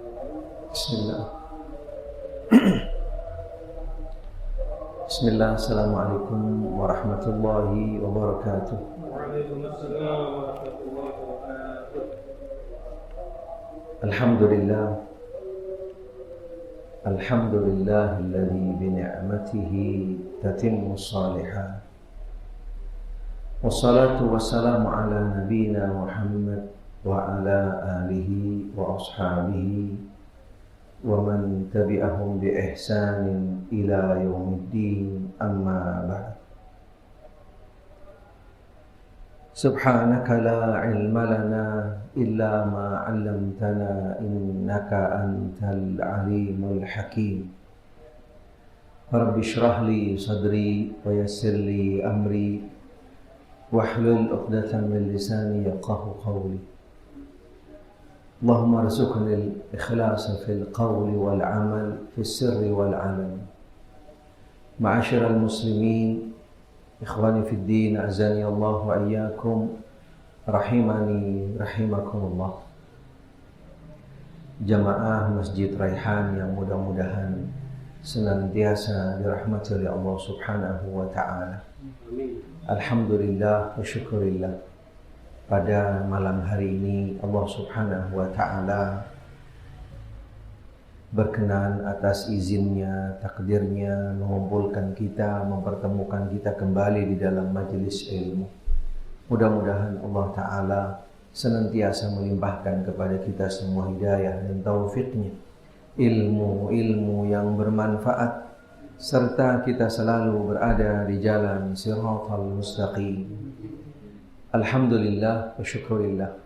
Bismillah. Bismillah. Assalamualaikum warahmatullahi wabarakatuh. Waalaikumsalam warahmatullahi wabarakatuh. Alhamdulillah. Alhamdulillahilladzi bi ni'matihi tatimmu shalihat. Wassalatu wassalamu ala nabiyyina Muhammad wa ala alihi wa ashabihi wa man tabi'ahum bi ihsanin ila yaumiddin, amma ba'd. Subhanaka la ilma lana illa ma 'allamtana innaka antal alimul hakim. Rabbi shrah li sadri wa yassir li amri wahlul 'uqdatam min lisani yafqahu qawli. Allahumma arzuqnil ikhlasa fil qawli wal 'amal fis sirri wal 'alan. Ma'asyiral muslimin, ikhwani fid din, azani Allah wa iyyakum, rahimani rahimakumullah. Jamaah Masjid Raihan yang mudah-mudahan senantiasa dirahmati oleh Allah Subhanahu wa taala. Alhamdulillah wa syukurillah, pada malam hari ini Allah Subhanahu wa taala berkenan atas izinnya, takdirnya mengumpulkan kita, mempertemukan kita kembali di dalam majelis ilmu. Mudah-mudahan Allah Ta'ala senantiasa melimpahkan kepada kita semua hidayah dan taufiknya, ilmu yang bermanfaat, serta kita selalu berada di jalan siratal mustaqim. Alhamdulillah wa syukurillah.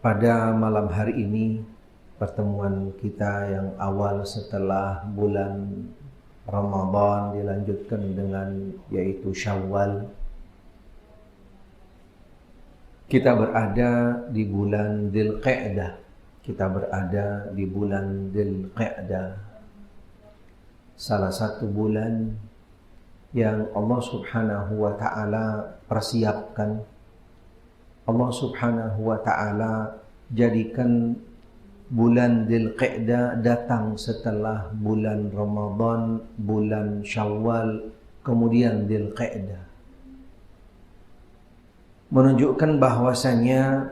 Pada malam hari ini, pertemuan kita yang awal setelah bulan Ramadan dilanjutkan dengan yaitu Syawal. Kita berada di bulan Dzulqa'dah. Kita berada di bulan Dzulqa'dah, salah satu bulan yang Allah Subhanahu wa taala persiapkan. Allah Subhanahu wa ta'ala jadikan bulan Dzulqa'dah datang setelah bulan Ramadan, bulan Syawal, kemudian Dzulqa'dah. Menunjukkan bahwasanya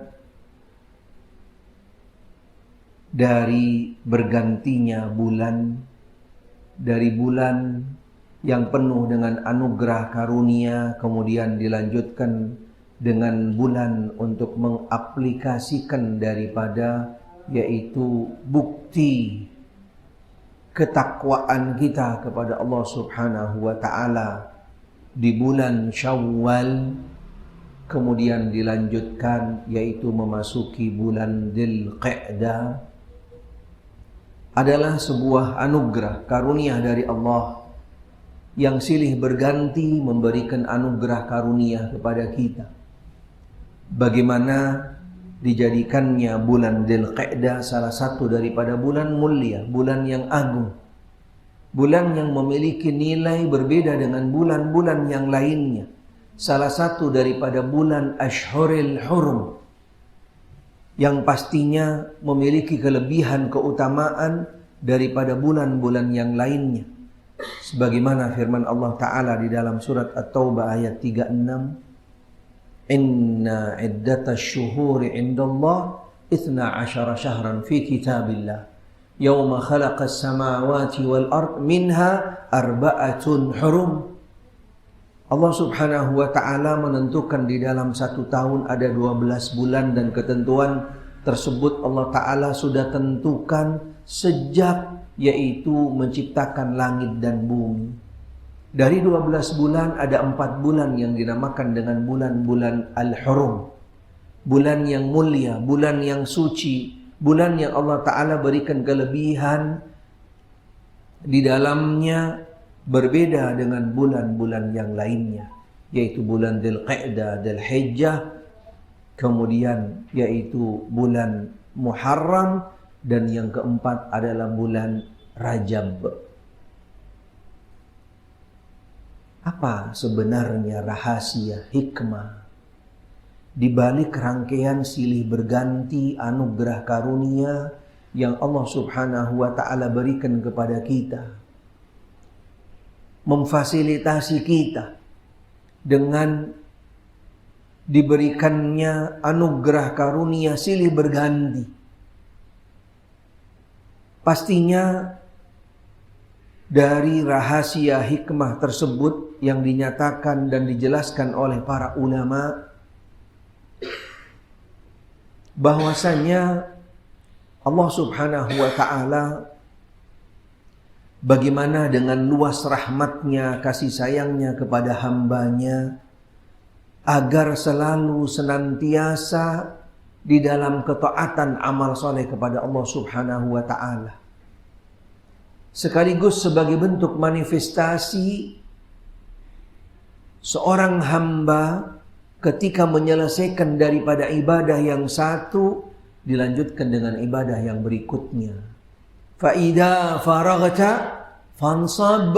dari bergantinya bulan, dari bulan yang penuh dengan anugerah karunia, kemudian dilanjutkan dengan bulan untuk mengaplikasikan daripada yaitu bukti ketakwaan kita kepada Allah Subhanahu wa taala di bulan Syawal, kemudian dilanjutkan yaitu memasuki bulan Dzulqa'dah, adalah sebuah anugerah karunia dari Allah yang silih berganti memberikan anugerah karunia kepada kita. Bagaimana dijadikannya bulan Dzulqa'dah salah satu daripada bulan mulia, bulan yang agung, bulan yang memiliki nilai berbeda dengan bulan-bulan yang lainnya, salah satu daripada bulan Ashhuril Hurum yang pastinya memiliki kelebihan keutamaan daripada bulan-bulan yang lainnya, sebagaimana firman Allah Ta'ala di dalam surat At-Taubah ayat 36, Inna iddatash syuhuri indallah 12 syahran fi kitabillah yawma khalaqas samawati wal ard minha arba'atun hurum. Allah Subhanahu wa ta'ala menentukan di dalam satu tahun ada 12 bulan, dan ketentuan tersebut Allah Ta'ala sudah tentukan sejak yaitu menciptakan langit dan bumi. Dari 12 bulan ada 4 bulan yang dinamakan dengan bulan-bulan Al-Hurum, bulan yang mulia, bulan yang suci, bulan yang Allah Ta'ala berikan kelebihan di dalamnya berbeda dengan bulan-bulan yang lainnya, yaitu bulan Dzulqa'dah, Dzulhijjah, kemudian yaitu bulan Muharram, dan yang keempat adalah bulan Rajab. Apa sebenarnya rahasia, hikmah di balik rangkaian silih berganti anugerah karunia yang Allah Subhanahu wa ta'ala berikan kepada kita, memfasilitasi kita dengan diberikannya anugerah karunia silih berganti. Pastinya dari rahasia hikmah tersebut yang dinyatakan dan dijelaskan oleh para ulama, bahwasanya Allah Subhanahu wa ta'ala bagaimana dengan luas rahmatnya, kasih sayangnya kepada hambanya, agar selalu senantiasa di dalam ketaatan amal soleh kepada Allah Subhanahu wa ta'ala. Sekaligus sebagai bentuk manifestasi seorang hamba ketika menyelesaikan daripada ibadah yang satu, dilanjutkan dengan ibadah yang berikutnya. Fa'idha faraghta fansab.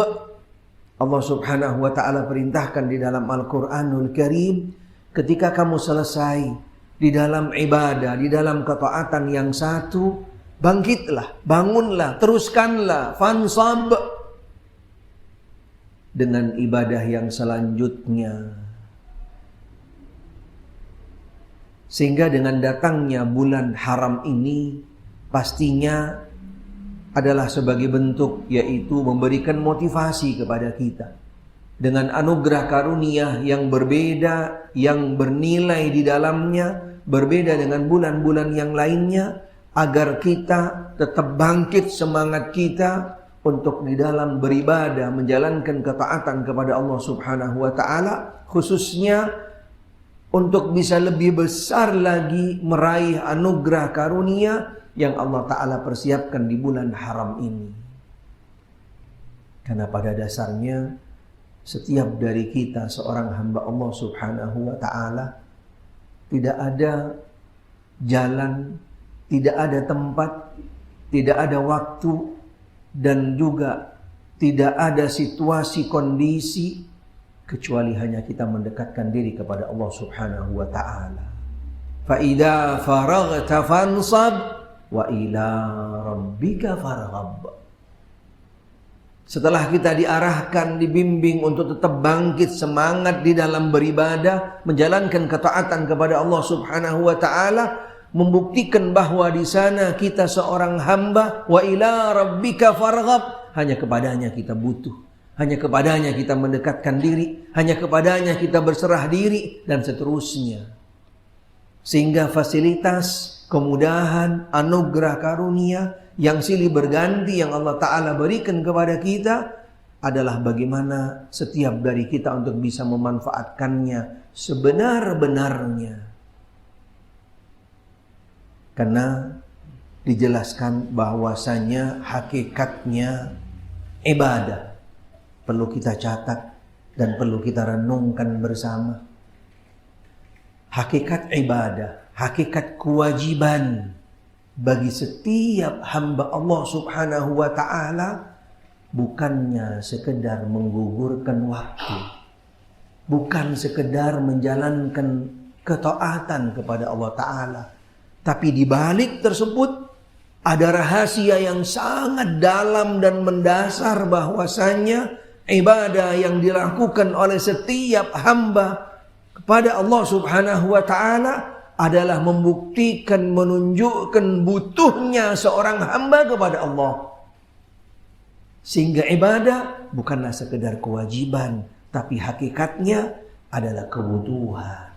Allah Subhanahu wa ta'ala perintahkan di dalam Al-Quranul Karim, ketika kamu selesai di dalam ibadah, di dalam ketaatan yang satu, bangkitlah, bangunlah, teruskanlah, fansab, dengan ibadah yang selanjutnya. Sehingga dengan datangnya bulan haram ini pastinya adalah sebagai bentuk, yaitu memberikan motivasi kepada kita dengan anugerah karunia yang berbeda, yang bernilai di dalamnya, berbeda dengan bulan-bulan yang lainnya, agar kita tetap bangkit semangat kita untuk di dalam beribadah, menjalankan ketaatan kepada Allah Subhanahu wa ta'ala, khususnya untuk bisa lebih besar lagi meraih anugerah karunia yang Allah Ta'ala persiapkan di bulan haram ini. Karena pada dasarnya setiap dari kita seorang hamba Allah Subhanahu wa ta'ala, tidak ada jalan, tidak ada tempat, tidak ada waktu, dan juga tidak ada situasi kondisi kecuali hanya kita mendekatkan diri kepada Allah Subhanahu wa ta'ala. Fa idza faraghta fansab wa ila rabbika farghab. Setelah kita diarahkan, dibimbing untuk tetap bangkit semangat di dalam beribadah, menjalankan ketaatan kepada Allah Subhanahu wa ta'ala, membuktikan bahwa di sana kita seorang hamba, wa ila rabbika farghab, hanya kepadanya kita butuh, hanya kepadanya kita mendekatkan diri, hanya kepadanya kita berserah diri, dan seterusnya. Sehingga fasilitas, kemudahan, anugerah karunia yang silih berganti yang Allah Ta'ala berikan kepada kita adalah bagaimana setiap dari kita untuk bisa memanfaatkannya sebenar-benarnya. Karena dijelaskan bahwasanya hakikatnya ibadah perlu kita catat dan perlu kita renungkan bersama. Hakikat ibadah, hakikat kewajiban bagi setiap hamba Allah Subhanahu wa ta'ala bukannya sekedar menggugurkan waktu, bukan sekedar menjalankan ketaatan kepada Allah Ta'ala, tapi di balik tersebut ada rahasia yang sangat dalam dan mendasar, bahwasanya ibadah yang dilakukan oleh setiap hamba kepada Allah Subhanahu wa ta'ala adalah membuktikan, menunjukkan butuhnya seorang hamba kepada Allah. Sehingga ibadah bukanlah sekedar kewajiban, tapi hakikatnya adalah kebutuhan.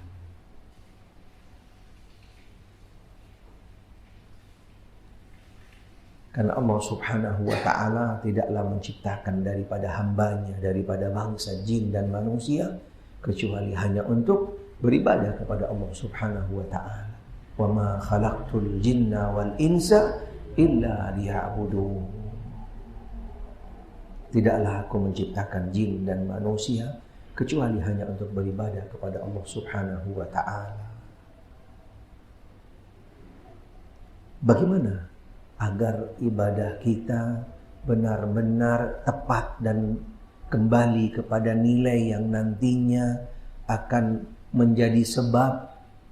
Karena Allah Subhanahu wa ta'ala tidaklah menciptakan daripada hambanya, daripada bangsa jin dan manusia, kecuali hanya untuk beribadah kepada Allah Subhanahu wa ta'ala. Wa ma khalaqtul jinna wal insa illa liya'budun. Tidaklah aku menciptakan jin dan manusia kecuali hanya untuk beribadah kepada Allah Subhanahu wa ta'ala. Bagaimana agar ibadah kita benar-benar tepat dan kembali kepada nilai yang nantinya akan menjadi sebab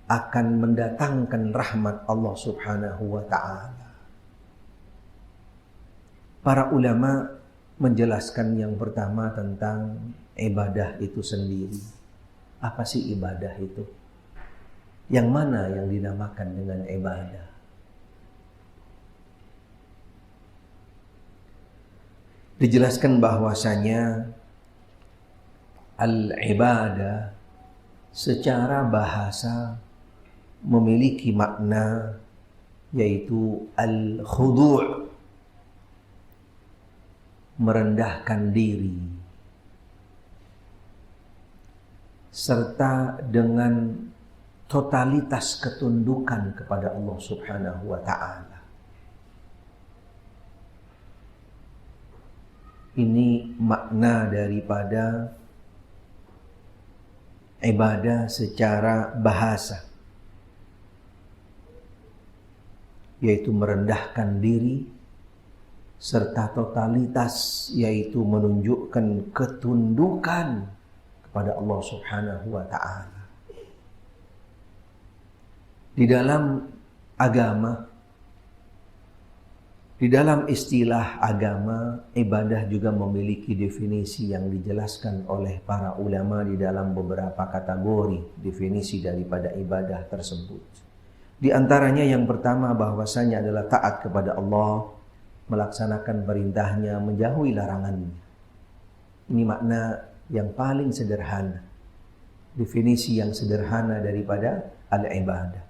akan mendatangkan rahmat Allah Subhanahu wa ta'ala. Para ulama menjelaskan yang pertama tentang ibadah itu sendiri. Apa sih ibadah itu? Yang mana yang dinamakan dengan ibadah? Dijelaskan bahwasanya al-ibadah secara bahasa memiliki makna yaitu al-khudu', merendahkan diri, serta dengan totalitas ketundukan kepada Allah Subhanahu wa ta'ala. Ini makna daripada ibadah secara bahasa, yaitu merendahkan diri, serta totalitas, yaitu menunjukkan ketundukan kepada Allah Subhanahu wa ta'ala. Di dalam agama, di dalam istilah agama, ibadah juga memiliki definisi yang dijelaskan oleh para ulama di dalam beberapa kategori definisi daripada ibadah tersebut. Di antaranya yang pertama bahwasanya adalah taat kepada Allah, melaksanakan perintahnya, menjauhi larangannya. Ini makna yang paling sederhana, definisi yang sederhana daripada al-ibadah.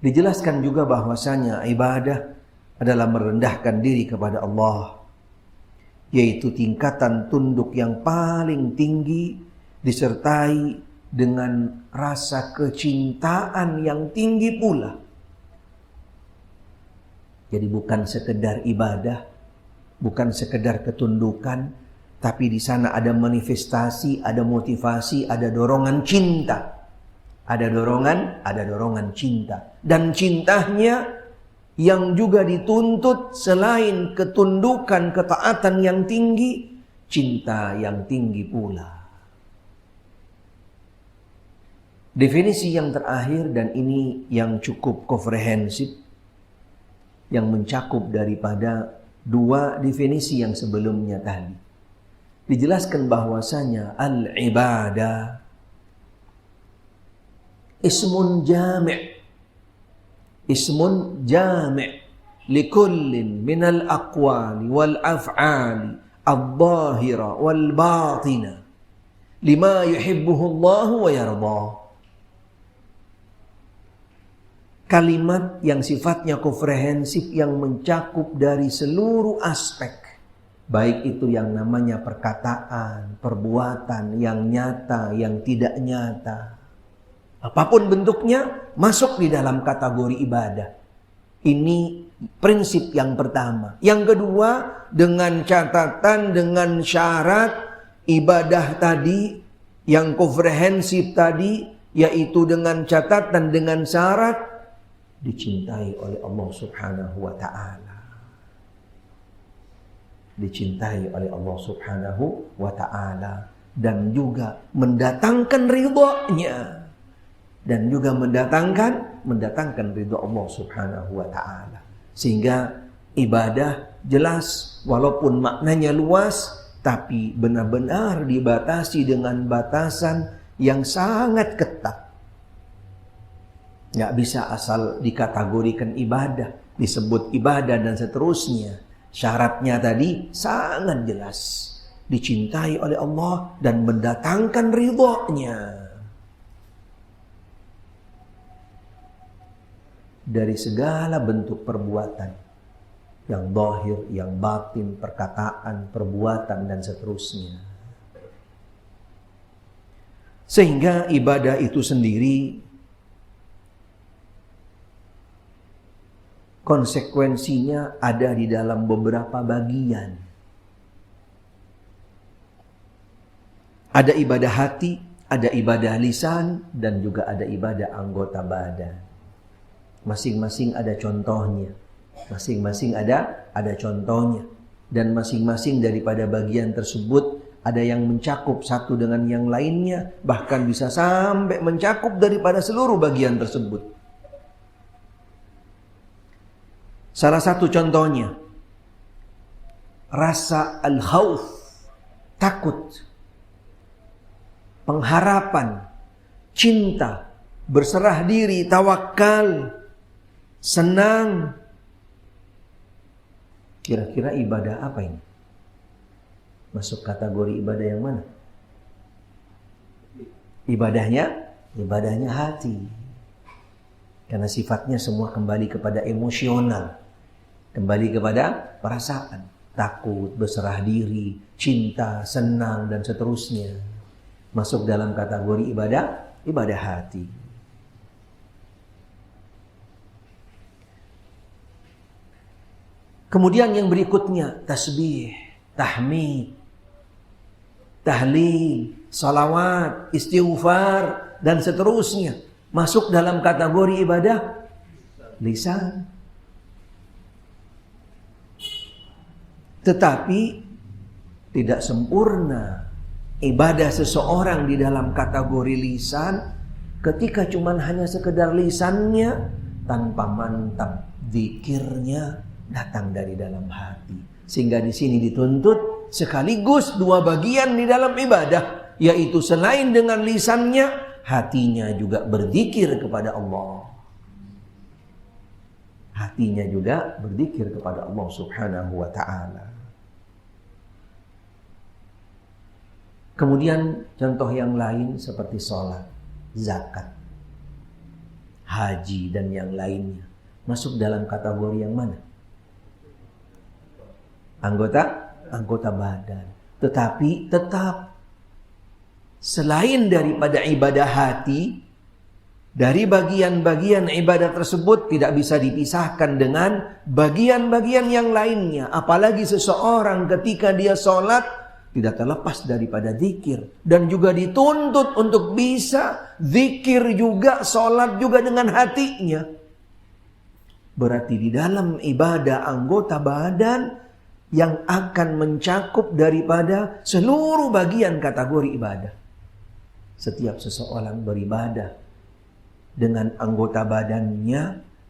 Dijelaskan juga bahwasanya ibadah adalah merendahkan diri kepada Allah, yaitu tingkatan tunduk yang paling tinggi disertai dengan rasa kecintaan yang tinggi pula. Jadi bukan sekedar ibadah, bukan sekedar ketundukan, tapi di sana ada manifestasi, ada motivasi, ada dorongan cinta. Ada dorongan cinta. Dan cintanya yang juga dituntut selain ketundukan, ketaatan yang tinggi, cinta yang tinggi pula. Definisi yang terakhir, dan ini yang cukup komprehensif, yang mencakup daripada dua definisi yang sebelumnya tadi. Dijelaskan bahwasanya al-ibadah ismun jami' likullin minal aqwali wal af'ali al-zahira wal batina lima yuhibbuhu Allah wa yardah. Kalimat yang sifatnya komprehensif, yang mencakup dari seluruh aspek, baik itu yang namanya perkataan, perbuatan, yang nyata, yang tidak nyata, apapun bentuknya, masuk di dalam kategori ibadah. Ini prinsip yang pertama. Yang kedua, dengan catatan, dengan syarat ibadah tadi, yang komprehensif tadi, yaitu dengan catatan, dengan syarat dicintai oleh Allah Subhanahu wa ta'ala. Dicintai oleh Allah Subhanahu wa ta'ala. Dan juga mendatangkan ridhonya. Dan juga mendatangkan ridho Allah Subhanahu wa ta'ala. Sehingga ibadah jelas, walaupun maknanya luas, tapi benar-benar dibatasi dengan batasan yang sangat ketat. Nggak bisa asal dikategorikan ibadah, disebut ibadah dan seterusnya. Syaratnya tadi sangat jelas. Dicintai oleh Allah dan mendatangkan ridhonya. Dari segala bentuk perbuatan, yang zahir, yang batin, perkataan, perbuatan, dan seterusnya. Sehingga ibadah itu sendiri konsekuensinya ada di dalam beberapa bagian. Ada ibadah hati, ada ibadah lisan, dan juga ada ibadah anggota badan. Masing-masing ada contohnya. Masing-masing ada contohnya. Dan masing-masing daripada bagian tersebut ada yang mencakup satu dengan yang lainnya, bahkan bisa sampai mencakup daripada seluruh bagian tersebut. Salah satu contohnya, rasa al-khauf, takut, pengharapan, cinta, berserah diri, tawakal, senang. Kira-kira ibadah apa ini? Masuk kategori ibadah yang mana? Ibadahnya hati. Karena sifatnya semua kembali kepada emosional. Kembali kepada perasaan. Takut, berserah diri, cinta, senang, dan seterusnya. Masuk dalam kategori ibadah hati. Kemudian yang berikutnya, tasbih, tahmid, tahlil, salawat, istighfar, dan seterusnya. Masuk dalam kategori ibadah lisan. Tetapi tidak sempurna ibadah seseorang di dalam kategori lisan ketika cuman hanya sekedar lisannya tanpa mantap zikirnya datang dari dalam hati. Sehingga di sini dituntut sekaligus dua bagian di dalam ibadah, yaitu selain dengan lisannya, hatinya juga berzikir kepada Allah. Hatinya juga berzikir kepada Allah Subhanahu wa ta'ala. Kemudian contoh yang lain seperti sholat, zakat, haji, dan yang lainnya. Masuk dalam kategori yang mana? Anggota badan. Tetapi tetap selain daripada ibadah hati, dari bagian-bagian ibadah tersebut tidak bisa dipisahkan dengan bagian-bagian yang lainnya. Apalagi seseorang ketika dia sholat tidak terlepas daripada zikir. Dan juga dituntut untuk bisa zikir juga, sholat juga dengan hatinya. Berarti di dalam ibadah anggota badan yang akan mencakup daripada seluruh bagian kategori ibadah. Setiap seseorang beribadah dengan anggota badannya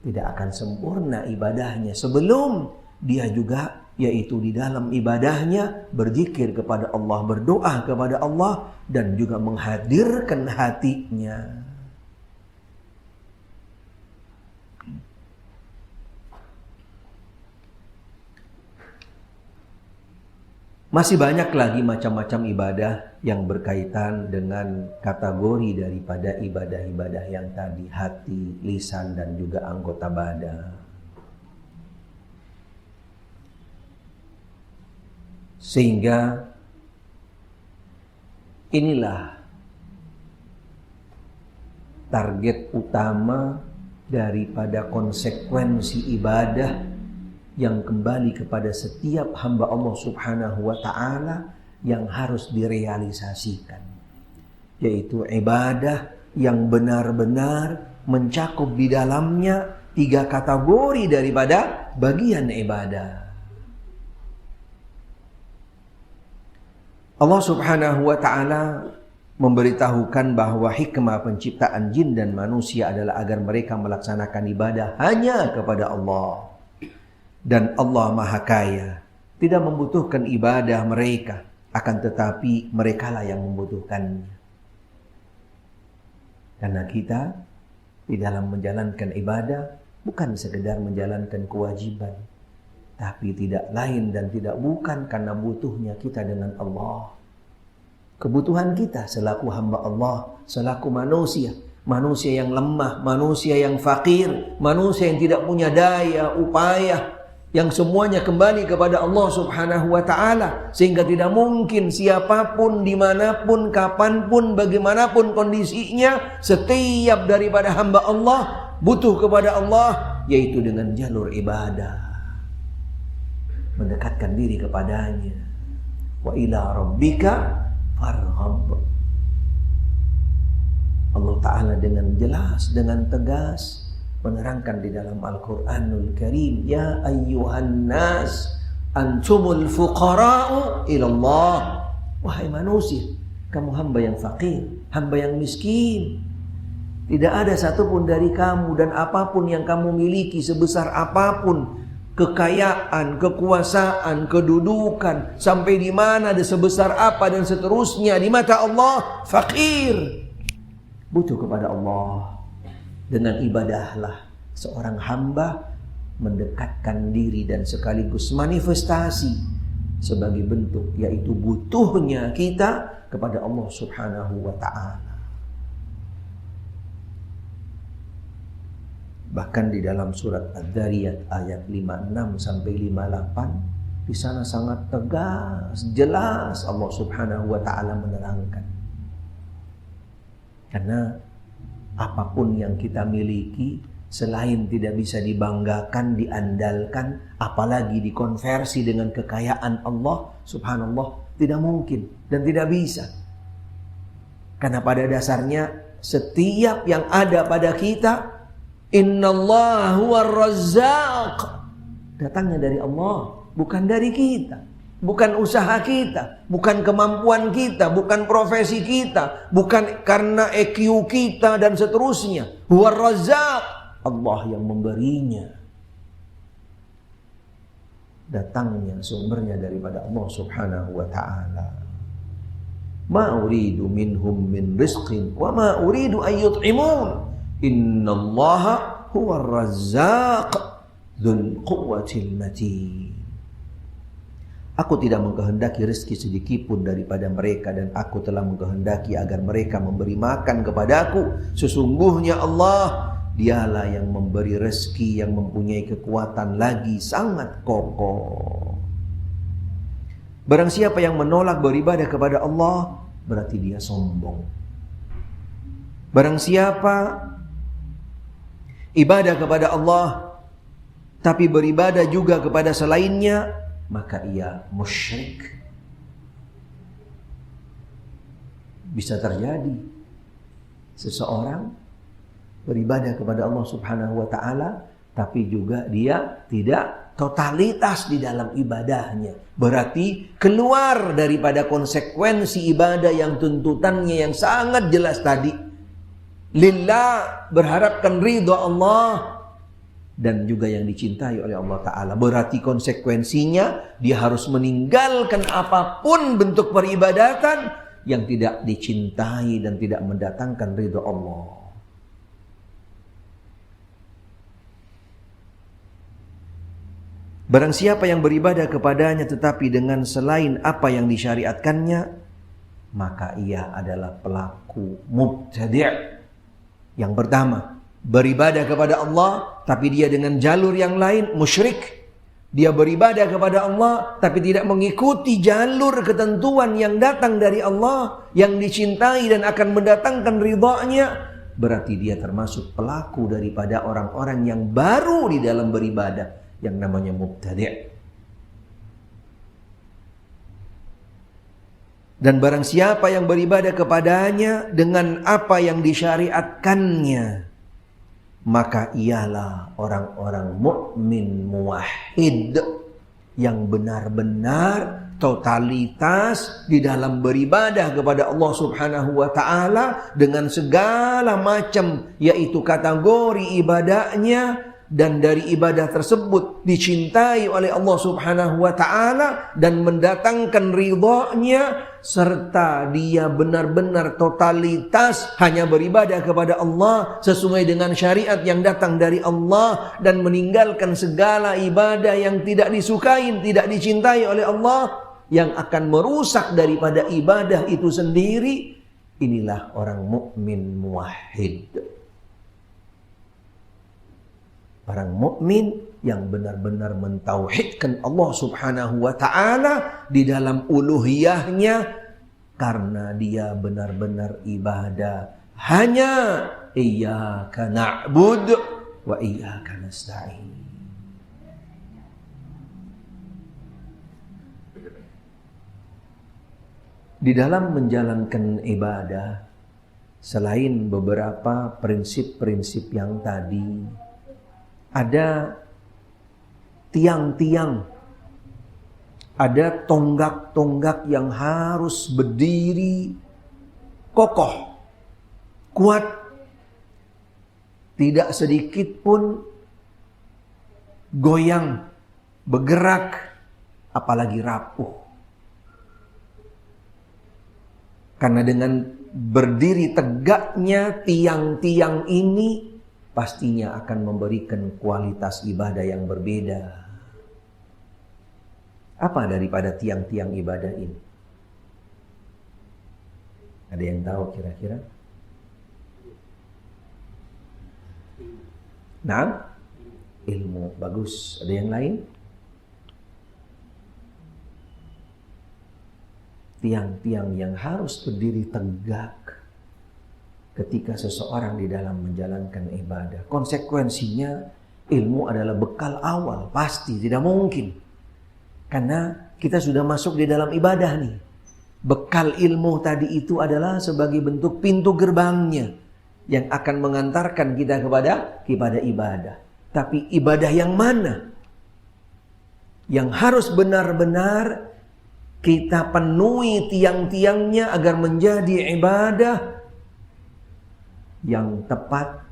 tidak akan sempurna ibadahnya sebelum dia juga, yaitu di dalam ibadahnya, berzikir kepada Allah, berdoa kepada Allah, dan juga menghadirkan hatinya. Masih banyak lagi macam-macam ibadah yang berkaitan dengan kategori daripada ibadah-ibadah yang tadi, hati, lisan, dan juga anggota badan. Sehingga inilah target utama daripada konsekuensi ibadah yang kembali kepada setiap hamba Allah Subhanahu wa ta'ala yang harus direalisasikan, yaitu ibadah yang benar-benar mencakup di dalamnya 3 kategori daripada bagian ibadah. Allah Subhanahu wa ta'ala memberitahukan bahwa hikmah penciptaan jin dan manusia adalah agar mereka melaksanakan ibadah hanya kepada Allah. Dan Allah Maha Kaya, tidak membutuhkan ibadah mereka, akan tetapi merekalah yang membutuhkannya. Karena kita di dalam menjalankan ibadah bukan sekedar menjalankan kewajiban, tapi tidak lain dan tidak bukan karena butuhnya kita dengan Allah. Kebutuhan kita selaku hamba Allah, selaku manusia yang lemah, manusia yang fakir, manusia yang tidak punya daya, upaya, yang semuanya kembali kepada Allah Subhanahu wa ta'ala. Sehingga tidak mungkin siapapun, dimanapun, kapanpun, bagaimanapun kondisinya, setiap daripada hamba Allah butuh kepada Allah, yaitu dengan jalur ibadah, mendekatkan diri kepadanya. Wa ila rabbika farghab. Allah Ta'ala dengan jelas, dengan tegas menerangkan di dalam Al-Quranul Karim, ya ayyuhan nas antumul fuqara'u ilallah. Wahai manusia, kamu hamba yang fakir, hamba yang miskin. Tidak ada satupun dari kamu dan apapun yang kamu miliki sebesar apapun, kekayaan, kekuasaan, kedudukan, sampai di mana, ada sebesar apa dan seterusnya, di mata Allah fakir. Butuh kepada Allah. Dengan ibadahlah seorang hamba mendekatkan diri dan sekaligus manifestasi sebagai bentuk, yaitu butuhnya kita kepada Allah Subhanahu wa ta'ala. Bahkan di dalam surat Ad-Dariyat ayat 56 sampai 58, di sana sangat tegas, jelas Allah Subhanahu wa ta'ala menerangkan. Karena apapun yang kita miliki, selain tidak bisa dibanggakan, diandalkan, apalagi dikonversi dengan kekayaan Allah, subhanallah, tidak mungkin dan tidak bisa. Karena pada dasarnya setiap yang ada pada kita, innallaha huwar razzaq, datangnya dari Allah, bukan dari kita, bukan usaha kita, bukan kemampuan kita, bukan profesi kita, bukan karena EQ kita dan seterusnya. Huwar razzaq, Allah yang memberinya. Datangnya sumbernya daripada Allah Subhanahu wa ta'ala. Ma uridu minhum min rizqin wa ma uridu an yut'imun. Innallaha huwar razzaq dzul quwwatil matin. Aku tidak mengkehendaki rezeki sedikit pun daripada mereka, dan aku telah mengkehendaki agar mereka memberi makan kepadaku. Sesungguhnya Allah, Dialah yang memberi rezeki, yang mempunyai kekuatan lagi sangat kokoh. Barang siapa yang menolak beribadah kepada Allah, berarti dia sombong. Barang siapa ibadah kepada Allah tapi beribadah juga kepada selainnya, maka ia musyrik. Bisa terjadi seseorang beribadah kepada Allah Subhanahu wa ta'ala, tapi juga dia tidak totalitas di dalam ibadahnya. Berarti keluar daripada konsekuensi ibadah yang tuntutannya yang sangat jelas tadi. Lillah, berharapkan ridha Allah, dan juga yang dicintai oleh Allah Ta'ala. Berarti konsekuensinya dia harus meninggalkan apapun bentuk peribadatan yang tidak dicintai dan tidak mendatangkan ridha Allah. Barang siapa yang beribadah kepadanya tetapi dengan selain apa yang disyariatkannya, maka ia adalah pelaku mubtadi'. Yang pertama, beribadah kepada Allah tapi dia dengan jalur yang lain, musyrik. Dia beribadah kepada Allah tapi tidak mengikuti jalur ketentuan yang datang dari Allah, yang dicintai dan akan mendatangkan ridhanya. Berarti dia termasuk pelaku daripada orang-orang yang baru di dalam beribadah, yang namanya mubtadi'. Dan barang siapa yang beribadah kepadanya dengan apa yang disyariatkannya, maka ialah orang-orang mukmin muwahhid yang benar-benar totalitas di dalam beribadah kepada Allah Subhanahu wa ta'ala dengan segala macam, yaitu kategori ibadahnya. Dan dari ibadah tersebut dicintai oleh Allah Subhanahu wa ta'ala dan mendatangkan ridhanya, serta dia benar-benar totalitas hanya beribadah kepada Allah sesuai dengan syariat yang datang dari Allah, dan meninggalkan segala ibadah yang tidak disukai, tidak dicintai oleh Allah, yang akan merusak daripada ibadah itu sendiri. Inilah orang mukmin muwahhid. Orang mukmin yang benar-benar mentauhidkan Allah Subhanahu wa ta'ala di dalam uluhiyahnya, karena dia benar-benar ibadah hanya iyyaka na'bud wa iyyaka nasta'in. Di dalam menjalankan ibadah, selain beberapa prinsip-prinsip yang tadi, ada tiang-tiang Ada tonggak-tonggak yang harus berdiri kokoh, kuat, tidak sedikit pun goyang, bergerak, apalagi rapuh. Karena dengan berdiri tegaknya tiang-tiang ini pastinya akan memberikan kualitas ibadah yang berbeda. Apa daripada tiang-tiang ibadah ini? Ada yang tahu kira-kira? Nah, ilmu. Bagus. Ada yang lain? Tiang-tiang yang harus berdiri tegak ketika seseorang di dalam menjalankan ibadah. Konsekuensinya ilmu adalah bekal awal. Pasti, tidak mungkin. Karena kita sudah masuk di dalam ibadah nih. Bekal ilmu tadi itu adalah sebagai bentuk pintu gerbangnya yang akan mengantarkan kita kepada ibadah. Tapi ibadah yang mana? Yang harus benar-benar kita penuhi tiang-tiangnya agar menjadi ibadah yang tepat,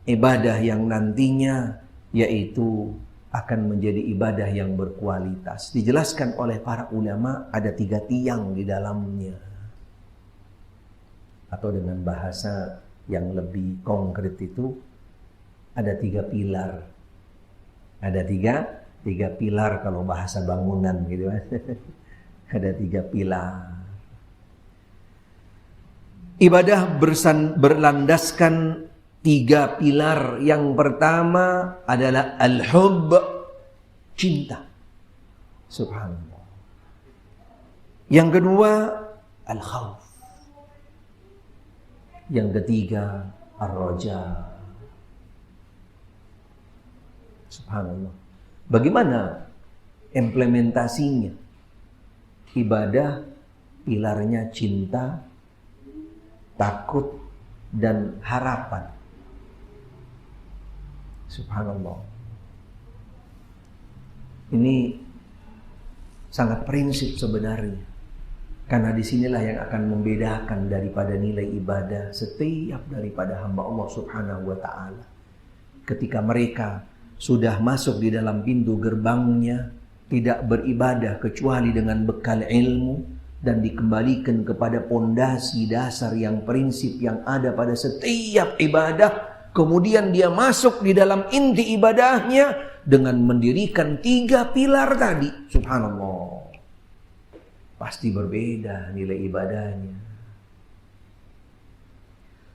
ibadah yang nantinya yaitu akan menjadi ibadah yang berkualitas. Dijelaskan oleh para ulama ada 3 tiang di dalamnya. Atau dengan bahasa yang lebih konkret itu ada 3 pilar. Ada tiga pilar kalau bahasa bangunan gitu kan. Ada 3 pilar. Ibadah berlandaskan 3 pilar. Yang pertama adalah al-hubb, cinta. Subhanallah. Yang kedua al-khawf. Yang ketiga ar-raja. Subhanallah. Bagaimana implementasinya? Ibadah pilarnya cinta, takut, dan harapan. Subhanallah. Ini sangat prinsip sebenarnya. Karena disinilah yang akan membedakan daripada nilai ibadah setiap daripada hamba Allah Subhanahu wa ta'ala. Ketika mereka sudah masuk di dalam pintu gerbangnya, tidak beribadah kecuali dengan bekal ilmu dan dikembalikan kepada pondasi dasar yang prinsip yang ada pada setiap ibadah. Kemudian dia masuk di dalam inti ibadahnya dengan mendirikan 3 pilar tadi. Subhanallah. Pasti berbeda nilai ibadahnya.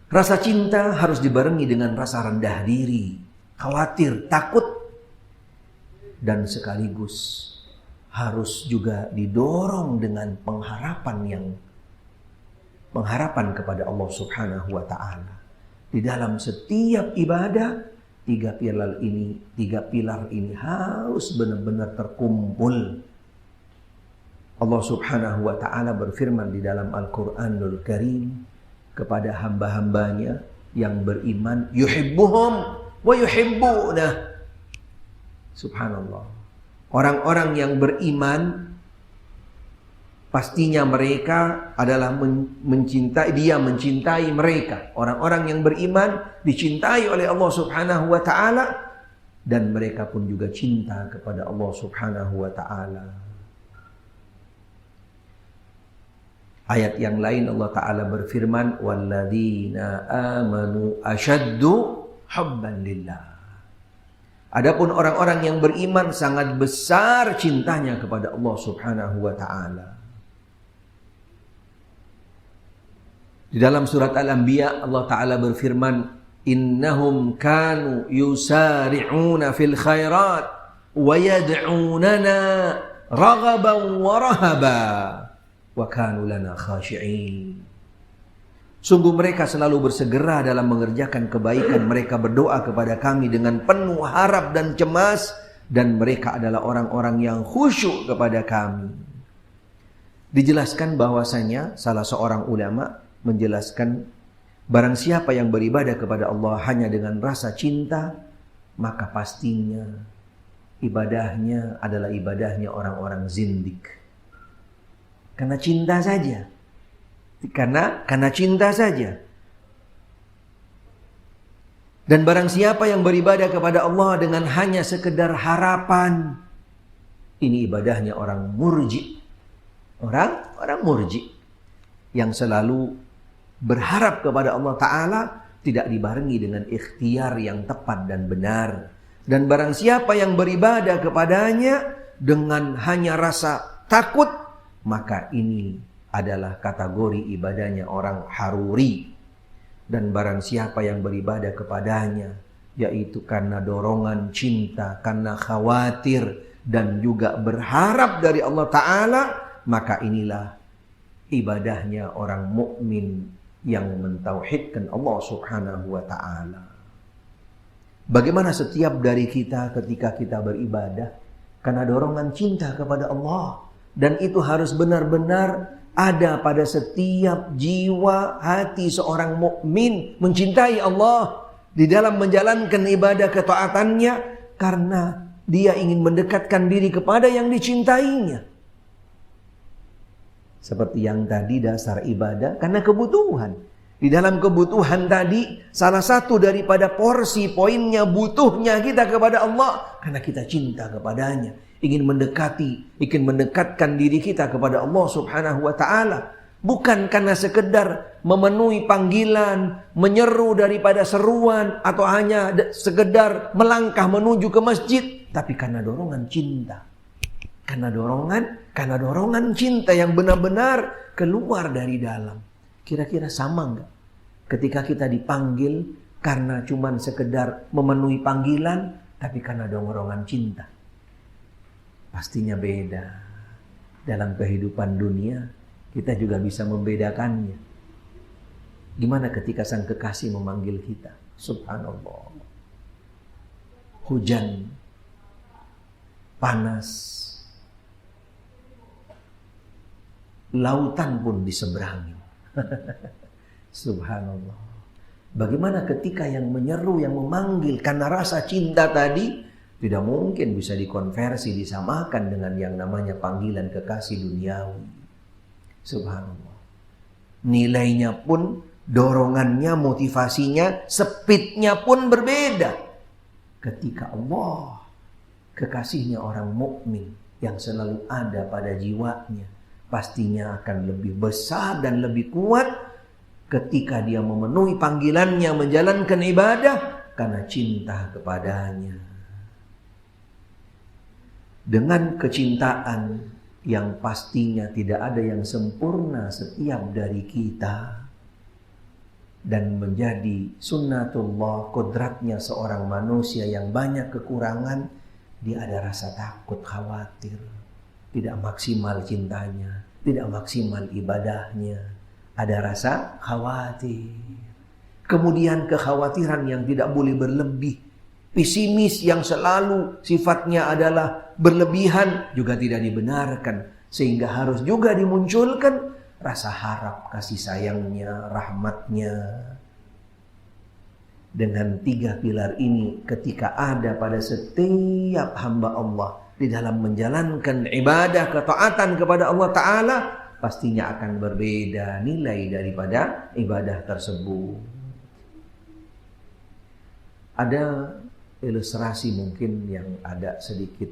Rasa cinta harus dibarengi dengan rasa rendah diri, khawatir, takut, dan sekaligus harus juga didorong dengan pengharapan kepada Allah Subhanahu wa ta'ala. Di dalam setiap ibadah, 3 pilar ini harus benar-benar terkumpul. Allah Subhanahu wa ta'ala berfirman di dalam Al-Quranul Karim kepada hamba-hambanya yang beriman, yuhibbuhum wa yuhibbunah. Subhanallah. Orang-orang yang beriman pastinya mereka adalah mencintai mereka. Orang-orang yang beriman dicintai oleh Allah Subhanahu wa ta'ala dan mereka pun juga cinta kepada Allah Subhanahu wa ta'ala. Ayat yang lain Allah Ta'ala berfirman, walladzina amanu asyaddu hubban lillah. Adapun orang-orang yang beriman sangat besar cintanya kepada Allah Subhanahu wa ta'ala. Di dalam surat Al-Anbiya Allah Ta'ala berfirman, innahum kanu yusari'una fil khairat wa yad'unana raghaban wa rahaba wa kanu lana khashi'in. Sungguh mereka selalu bersegera dalam mengerjakan kebaikan. Mereka berdoa kepada kami dengan penuh harap dan cemas. Dan mereka adalah orang-orang yang khusyuk kepada kami. Dijelaskan bahwasanya salah seorang ulama menjelaskan, barang siapa yang beribadah kepada Allah hanya dengan rasa cinta, maka pastinya ibadahnya adalah ibadahnya orang-orang zindik. Karena cinta saja. Karena cinta saja. Dan barang siapa yang beribadah kepada Allah dengan hanya sekedar harapan, ini ibadahnya orang murji. Orang murji yang selalu berharap kepada Allah Ta'ala tidak dibarengi dengan ikhtiar yang tepat dan benar. Dan barang siapa yang beribadah kepadanya dengan hanya rasa takut, maka ini adalah kategori ibadahnya orang haruri. Dan barang siapa yang beribadah kepadanya, yaitu karena dorongan cinta, karena khawatir, dan juga berharap dari Allah Ta'ala, maka inilah ibadahnya orang mukmin yang mentauhidkan Allah Subhanahu wa Ta'ala. Bagaimana setiap dari kita ketika kita beribadah? Karena dorongan cinta kepada Allah. Dan itu harus benar-benar ada pada setiap jiwa hati seorang mukmin mencintai Allah di dalam menjalankan ibadah ketaatannya karena dia ingin mendekatkan diri kepada yang dicintainya. Seperti yang tadi dasar ibadah karena kebutuhan. Di dalam kebutuhan tadi salah satu daripada porsi poinnya butuhnya kita kepada Allah karena kita cinta kepadanya. Ingin mendekatkan diri kita kepada Allah Subhanahu wa Ta'ala. Bukan karena sekedar memenuhi panggilan, menyeru daripada seruan, atau hanya sekedar melangkah menuju ke masjid. Tapi karena dorongan cinta. Karena dorongan cinta yang benar-benar keluar dari dalam. Kira-kira sama enggak? Ketika kita dipanggil karena cuman sekedar memenuhi panggilan, tapi karena dorongan cinta. Pastinya beda. Dalam kehidupan dunia, kita juga bisa membedakannya. Gimana ketika sang kekasih memanggil kita? Subhanallah. Hujan, panas, lautan pun diseberangi. Subhanallah. Bagaimana ketika yang menyeru, yang memanggil karena rasa cinta tadi, tidak mungkin bisa dikonversi, disamakan dengan yang namanya panggilan kekasih duniawi. Subhanallah. Nilainya pun, dorongannya, motivasinya, speednya pun berbeda. Ketika Allah, kekasihnya orang mukmin yang selalu ada pada jiwanya, pastinya akan lebih besar dan lebih kuat ketika dia memenuhi panggilannya, menjalankan ibadah karena cinta kepadanya. Dengan kecintaan yang pastinya tidak ada yang sempurna setiap dari kita. Dan menjadi sunnatullah, kodratnya seorang manusia yang banyak kekurangan, dia ada rasa takut, khawatir. Tidak maksimal cintanya, tidak maksimal ibadahnya. Ada rasa khawatir. Kemudian kekhawatiran yang tidak boleh berlebih. Pesimis yang selalu sifatnya adalah berlebihan juga tidak dibenarkan. Sehingga harus juga dimunculkan rasa harap, kasih sayangnya, rahmatnya. Dengan 3 pilar ini ketika ada pada setiap hamba Allah di dalam menjalankan ibadah, ketaatan kepada Allah Ta'ala, pastinya akan berbeda nilai daripada ibadah tersebut. Ada ilustrasi mungkin yang ada sedikit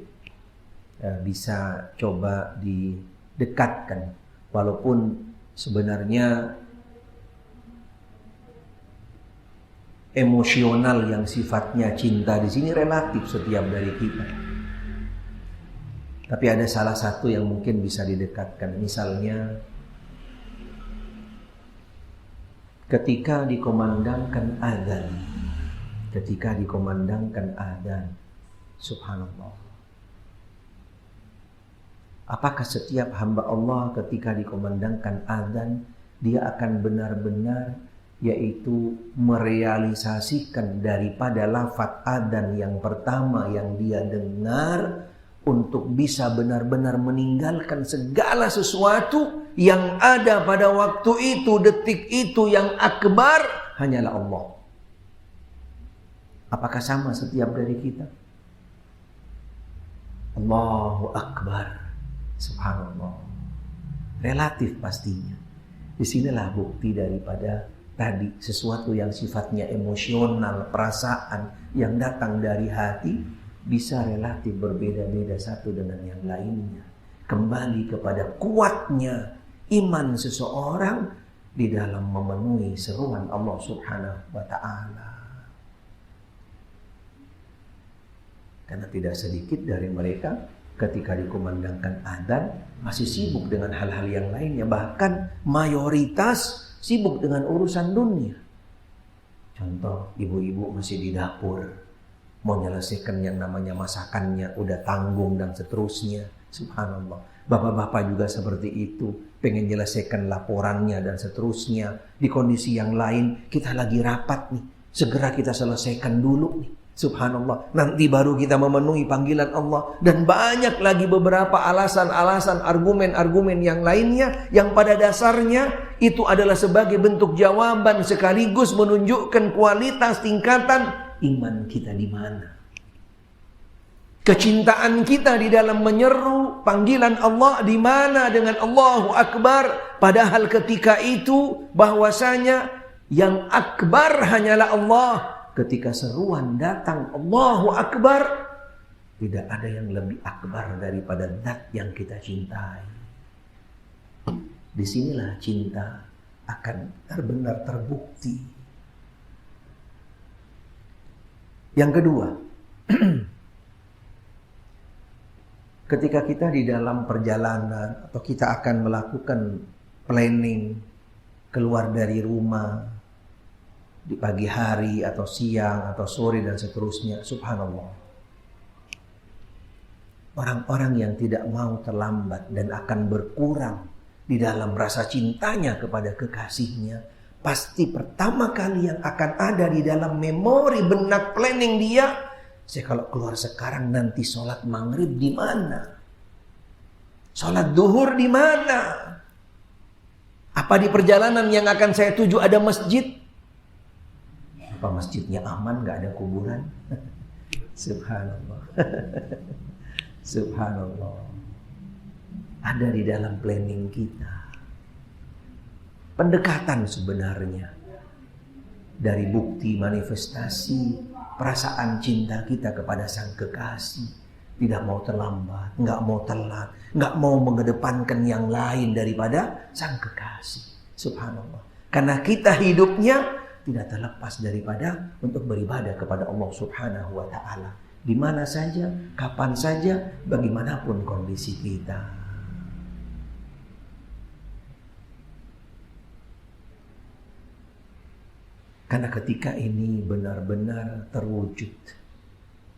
bisa coba didekatkan, walaupun sebenarnya emosional yang sifatnya cinta di sini relatif setiap dari kita. Tapi ada salah satu yang mungkin bisa didekatkan. Misalnya ketika dikumandangkan azan. Ketika dikumandangkan azan. Subhanallah. Apakah setiap hamba Allah ketika dikumandangkan azan, dia akan benar-benar yaitu merealisasikan daripada lafaz azan yang pertama yang dia dengar, untuk bisa benar-benar meninggalkan segala sesuatu yang ada pada waktu itu, detik itu yang akbar hanyalah Allah. Apakah sama setiap dari kita? Allahu Akbar. Subhanallah. Relatif pastinya. Disinilah bukti daripada tadi, sesuatu yang sifatnya emosional, perasaan yang datang dari hati bisa relatif berbeda-beda satu dengan yang lainnya. Kembali kepada kuatnya iman seseorang di dalam memenuhi seruan Allah Subhanahu wa ta'ala. Karena tidak sedikit dari mereka ketika dikumandangkan adzan masih sibuk dengan hal-hal yang lainnya. Bahkan mayoritas sibuk dengan urusan dunia. Contoh, ibu-ibu masih di dapur, mau menyelesaikan yang namanya masakannya, udah tanggung dan seterusnya. Subhanallah. Bapak-bapak juga seperti itu, pengen menyelesaikan laporannya dan seterusnya. Di kondisi yang lain, kita lagi rapat nih, segera kita selesaikan dulu nih. Subhanallah, nanti baru kita memenuhi panggilan Allah. Dan banyak lagi beberapa alasan-alasan, argumen-argumen yang lainnya yang pada dasarnya itu adalah sebagai bentuk jawaban sekaligus menunjukkan kualitas tingkatan iman kita di mana. Kecintaan kita di dalam menyeru panggilan Allah di mana dengan Allahu Akbar. Padahal ketika itu bahwasanya yang akbar hanyalah Allah. Ketika seruan datang Allahu Akbar, tidak ada yang lebih akbar daripada zat yang kita cintai. Disinilah cinta akan benar-benar terbukti. Yang kedua, ketika kita di dalam perjalanan atau kita akan melakukan planning keluar dari rumah di pagi hari atau siang atau sore dan seterusnya, subhanallah. Orang-orang yang tidak mau terlambat dan akan berkurang di dalam rasa cintanya kepada kekasihnya, pasti pertama kali yang akan ada di dalam memori benak planning dia, saya kalau keluar sekarang nanti sholat maghrib di mana? Sholat duhur di mana? Apa di perjalanan yang akan saya tuju ada masjid? Apa masjidnya aman, gak ada kuburan? Subhanallah. Subhanallah. Ada di dalam planning kita. Pendekatan sebenarnya dari bukti manifestasi perasaan cinta kita kepada sang kekasih. Tidak mau terlambat, gak mau telat, gak mau mengedepankan yang lain daripada sang kekasih. Subhanallah. Karena kita hidupnya tidak terlepas daripada untuk beribadah kepada Allah Subhanahu wa ta'ala. Di mana saja, kapan saja, bagaimanapun kondisi kita. Karena ketika ini benar-benar terwujud,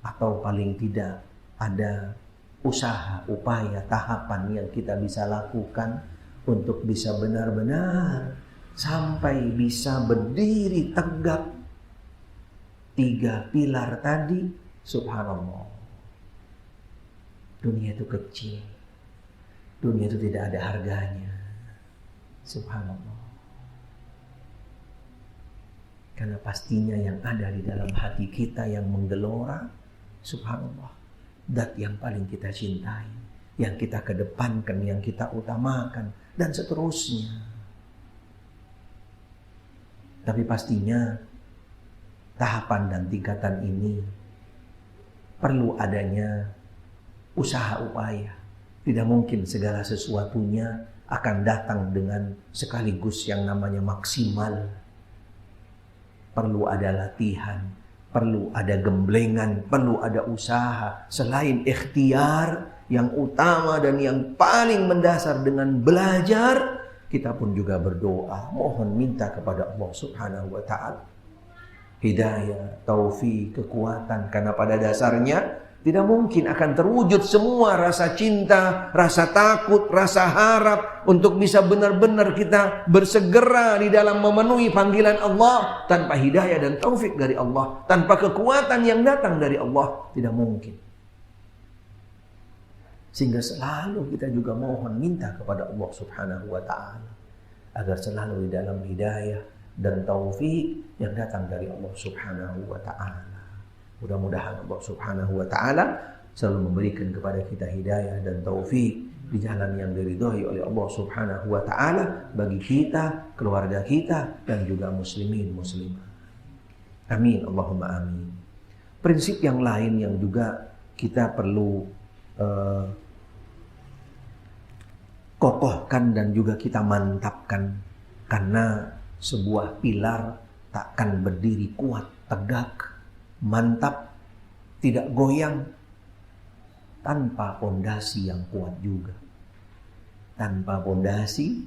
atau paling tidak ada usaha, upaya, tahapan yang kita bisa lakukan untuk bisa benar-benar sampai bisa berdiri tegak 3 pilar tadi, subhanallah. Dunia itu kecil. Dunia itu tidak ada harganya. Subhanallah. Karena pastinya yang ada di dalam hati kita yang menggelora, subhanallah, zat yang paling kita cintai, yang kita kedepankan, yang kita utamakan, dan seterusnya. Tapi pastinya tahapan dan tingkatan ini perlu adanya usaha upaya. Tidak mungkin segala sesuatunya akan datang dengan sekaligus yang namanya maksimal. Perlu ada latihan, perlu ada gemblengan, perlu ada usaha. Selain ikhtiar yang utama dan yang paling mendasar dengan belajar, kita pun juga berdoa, mohon minta kepada Allah Subhanahu wa ta'ala hidayah, taufik, kekuatan. Karena pada dasarnya tidak mungkin akan terwujud semua rasa cinta, rasa takut, rasa harap untuk bisa benar-benar kita bersegera di dalam memenuhi panggilan Allah tanpa hidayah dan taufik dari Allah, tanpa kekuatan yang datang dari Allah. Tidak mungkin. Sehingga selalu kita juga mohon minta kepada Allah Subhanahu wa ta'ala agar selalu di dalam hidayah dan taufik yang datang dari Allah Subhanahu wa ta'ala. Mudah-mudahan Allah Subhanahu wa ta'ala selalu memberikan kepada kita hidayah dan taufik di jalan yang diridhai oleh Allah Subhanahu wa taala bagi kita, keluarga kita dan juga muslimin muslimah. Amin Allahumma amin. Prinsip yang lain yang juga kita perlu kokohkan dan juga kita mantapkan, karena sebuah pilar takkan berdiri kuat, tegak, mantap, tidak goyang tanpa pondasi yang kuat juga. Tanpa pondasi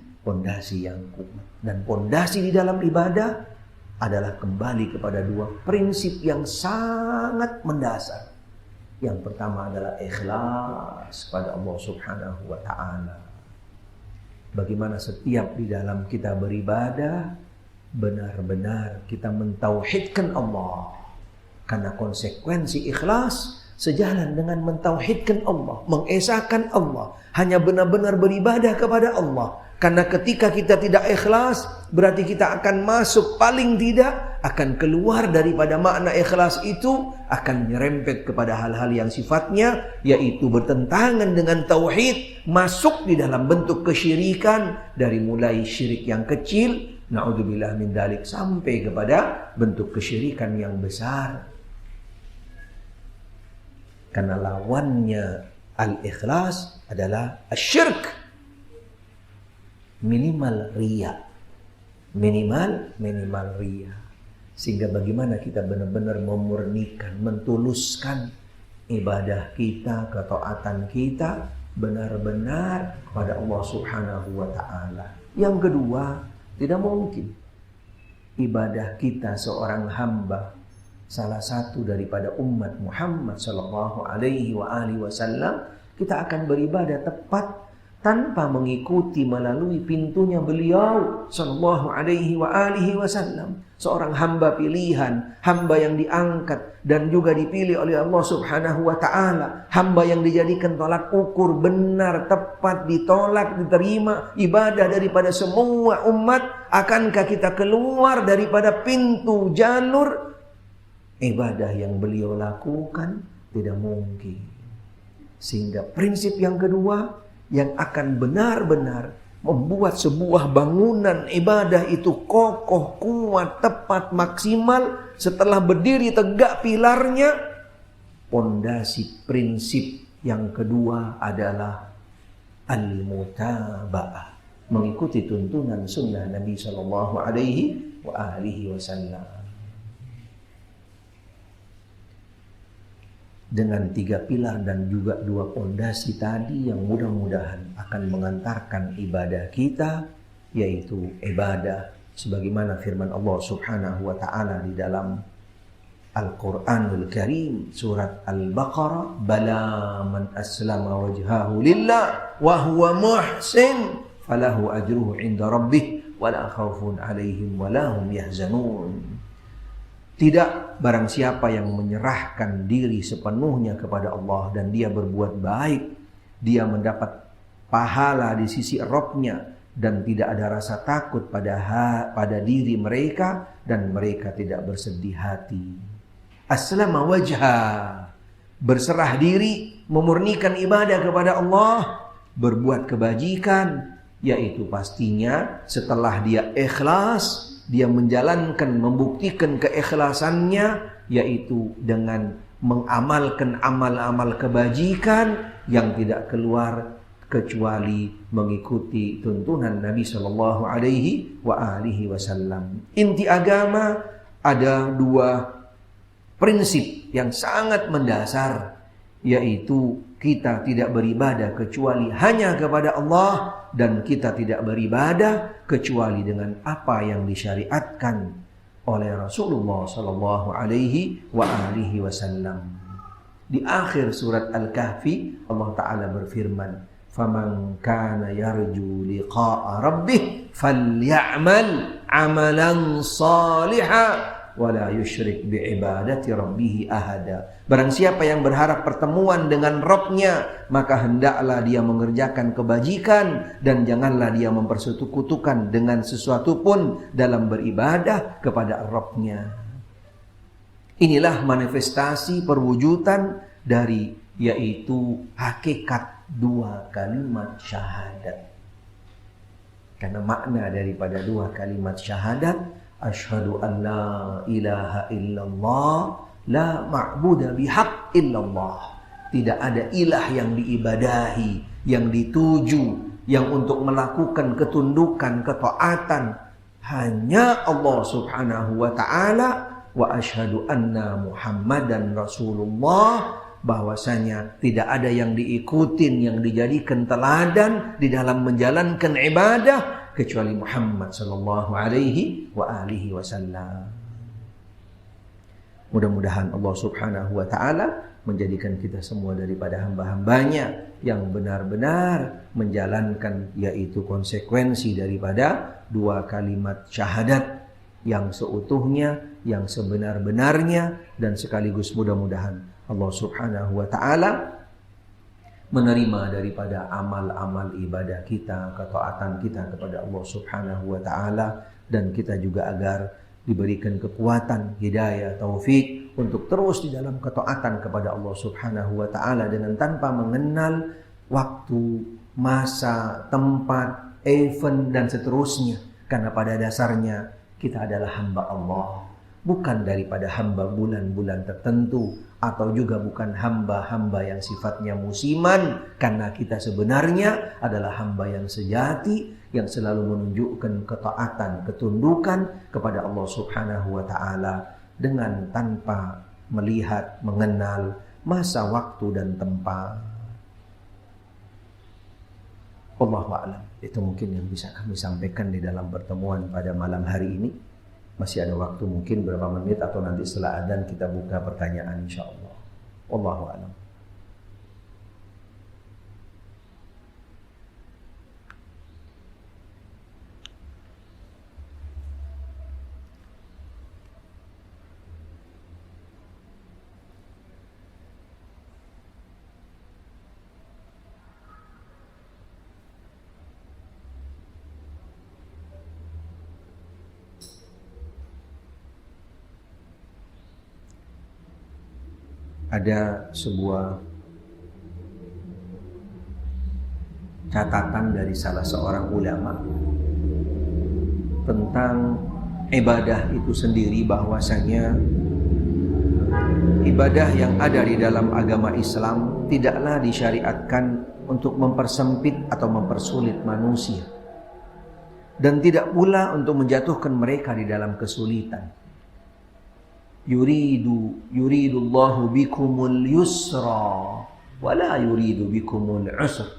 yang kuat. Dan pondasi di dalam ibadah adalah kembali kepada dua prinsip yang sangat mendasar. Yang pertama adalah ikhlas kepada Allah Subhanahu wa taala. Bagaimana setiap di dalam kita beribadah benar-benar kita mentauhidkan Allah. Karena konsekuensi ikhlas sejalan dengan mentauhidkan Allah, mengesahkan Allah, hanya benar-benar beribadah kepada Allah. Karena ketika kita tidak ikhlas, berarti kita akan masuk, paling tidak akan keluar daripada makna ikhlas itu, akan nyerempet kepada hal-hal yang sifatnya yaitu bertentangan dengan tauhid, masuk di dalam bentuk kesyirikan, dari mulai syirik yang kecil, naudzubillah min dzalik, sampai kepada bentuk kesyirikan yang besar. Karena lawannya al-ikhlas adalah asyirk. Minimal riya. Minimal riya. Sehingga bagaimana kita benar-benar memurnikan, mentuluskan ibadah kita, ketaatan kita benar-benar kepada Allah Subhanahu wa taala. Yang kedua, tidak mungkin ibadah kita seorang hamba, salah satu daripada umat Muhammad sallallahu alaihi wasallam, kita akan beribadah tepat tanpa mengikuti melalui pintunya beliau sallallahu alaihi wasallam. Seorang hamba pilihan, hamba yang diangkat dan juga dipilih oleh Allah Subhanahu wa taala, hamba yang dijadikan tolak ukur benar, tepat, ditolak, diterima ibadah daripada semua umat. Akankah kita keluar daripada pintu jalur ibadah yang beliau lakukan? Tidak mungkin. Sehingga prinsip yang kedua yang akan benar-benar membuat sebuah bangunan ibadah itu kokoh, kuat, tepat, maksimal setelah berdiri tegak pilarnya, pondasi prinsip yang kedua adalah al-mutaba'ah, mengikuti tuntunan sunnah Nabi sallallahu alaihi wasallam. Dengan 3 pilar dan juga 2 pondasi tadi yang mudah-mudahan akan mengantarkan ibadah kita, yaitu ibadah sebagaimana firman Allah Subhanahu wa taala di dalam Al-Qur'anul Karim surat Al-Baqarah, bala man aslama wajhahu lillah wa huwa muhsin falahu ajruhu 'inda rabbih wa la khaufun 'alaihim wa la hum yahzanun. Tidak, barang siapa yang menyerahkan diri sepenuhnya kepada Allah dan dia berbuat baik, dia mendapat pahala di sisi Rabb-nya dan tidak ada rasa takut pada diri mereka dan mereka tidak bersedih hati. Aslama wajha, berserah diri, memurnikan ibadah kepada Allah, berbuat kebajikan, yaitu pastinya setelah dia ikhlas, dia menjalankan, membuktikan keikhlasannya, yaitu dengan mengamalkan amal-amal kebajikan yang tidak keluar kecuali mengikuti tuntunan Nabi sallallahu alaihi wasallam. Inti agama ada 2 prinsip yang sangat mendasar, yaitu kita tidak beribadah kecuali hanya kepada Allah, dan kita tidak beribadah kecuali dengan apa yang disyariatkan oleh Rasulullah sallallahu alaihi wasallam. Di akhir surat Al-Kahfi Allah taala berfirman, "Faman kana yarju liqa'a rabbih falyamal 'amalan shalihan wa la yusyrik bi'ibadati rabbih ahada." Barang siapa yang berharap pertemuan dengan Rabb-nya, maka hendaklah dia mengerjakan kebajikan dan janganlah dia mempersekutukan dengan sesuatu pun dalam beribadah kepada Rabb-nya. Inilah manifestasi perwujudan dari yaitu hakikat dua kalimat syahadat. Karena makna daripada dua kalimat syahadat, asyhadu an la ilaha illallah, la ma'budu bihaq illallah. Tidak ada ilah yang diibadahi, yang dituju, yang untuk melakukan ketundukan, ketaatan, hanya Allah Subhanahu wa ta'ala. Wa asyhadu anna Muhammadan Rasulullah, bahwasanya tidak ada yang diikutin, yang dijadikan teladan di dalam menjalankan ibadah kecuali Muhammad sallallahu alaihi wa alihi wasallam. Mudah-mudahan Allah Subhanahu wa ta'ala menjadikan kita semua daripada hamba-hambanya yang benar-benar menjalankan, yaitu konsekuensi daripada dua kalimat syahadat yang seutuhnya, yang sebenar-benarnya, dan sekaligus mudah-mudahan Allah Subhanahu wa ta'ala menerima daripada amal-amal ibadah kita, ketaatan kita kepada Allah Subhanahu wa ta'ala, dan kita juga agar diberikan kekuatan, hidayah, taufik untuk terus di dalam ketaatan kepada Allah Subhanahu wa ta'ala dengan tanpa mengenal waktu, masa, tempat, event, dan seterusnya. Karena pada dasarnya kita adalah hamba Allah, bukan daripada hamba bulan-bulan tertentu, atau juga bukan hamba-hamba yang sifatnya musiman, karena kita sebenarnya adalah hamba yang sejati, yang selalu menunjukkan ketaatan, ketundukan kepada Allah Subhanahu wa ta'ala dengan tanpa melihat, mengenal masa, waktu, dan tempat. Wallahu a'lam. Itu mungkin yang bisa kami sampaikan di dalam pertemuan pada malam hari ini. Masih ada waktu mungkin berapa menit, atau nanti setelah adzan kita buka pertanyaan insyaallah. Wallahu a'lam. Ada sebuah catatan dari salah seorang ulama tentang ibadah itu sendiri, bahwasanya ibadah yang ada di dalam agama Islam tidaklah disyariatkan untuk mempersempit atau mempersulit manusia, dan tidak pula untuk menjatuhkan mereka di dalam kesulitan. Yuridullahu bikumul yusra wa la yuridu bikumul usra.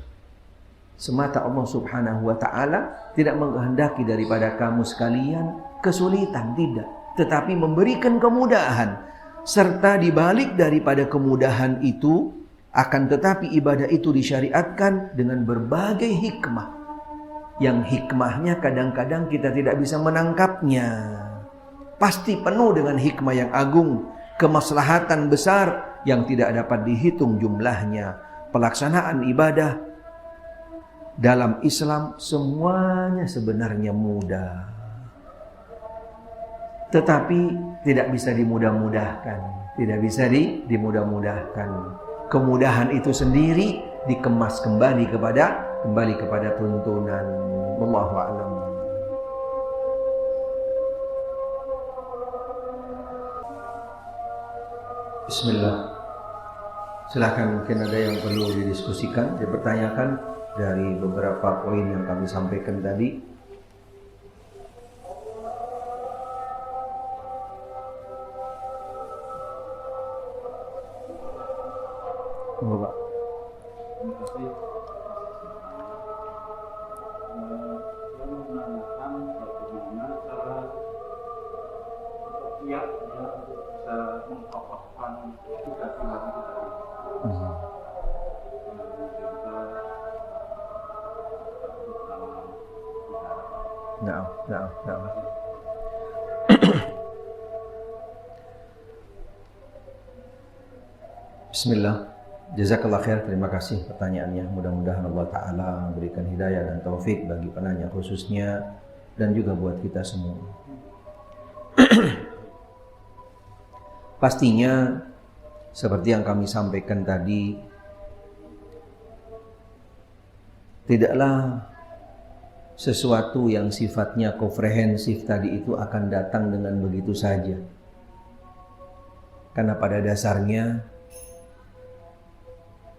Semata Allah Subhanahu wa ta'ala tidak menghendaki daripada kamu sekalian kesulitan, tidak, tetapi memberikan kemudahan. Serta dibalik daripada kemudahan itu, akan tetapi ibadah itu disyariatkan dengan berbagai hikmah, yang hikmahnya kadang-kadang kita tidak bisa menangkapnya. Pasti penuh dengan hikmah yang agung, kemaslahatan besar yang tidak dapat dihitung jumlahnya. Pelaksanaan ibadah dalam Islam semuanya sebenarnya mudah, tetapi tidak bisa dimudah-mudahkan, tidak bisa dimudah-mudahkan. Kemudahan itu sendiri dikemas kembali kepada tuntunan. Wallahu a'lam. Bismillah. Silakan, mungkin ada yang perlu didiskusikan, dipertanyakan dari beberapa poin yang kami sampaikan tadi. Terima kasih. Bismillah. Jazakallah khair, terima kasih pertanyaannya. Mudah-mudahan Allah Ta'ala memberikan hidayah dan taufik bagi penanya khususnya, dan juga buat kita semua. Pastinya Seperti yang kami sampaikan tadi, tidaklah sesuatu yang sifatnya komprehensif tadi itu akan datang dengan begitu saja. Karena pada dasarnya,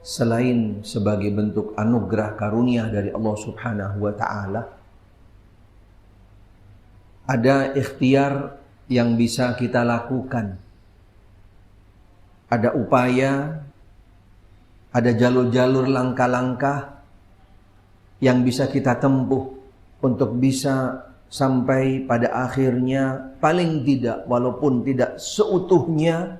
selain sebagai bentuk anugerah karunia dari Allah Subhanahu wa Ta'ala, ada ikhtiar yang bisa kita lakukan. Ada upaya, ada jalur-jalur langkah-langkah yang bisa kita tempuh untuk bisa sampai pada akhirnya, paling tidak walaupun tidak seutuhnya,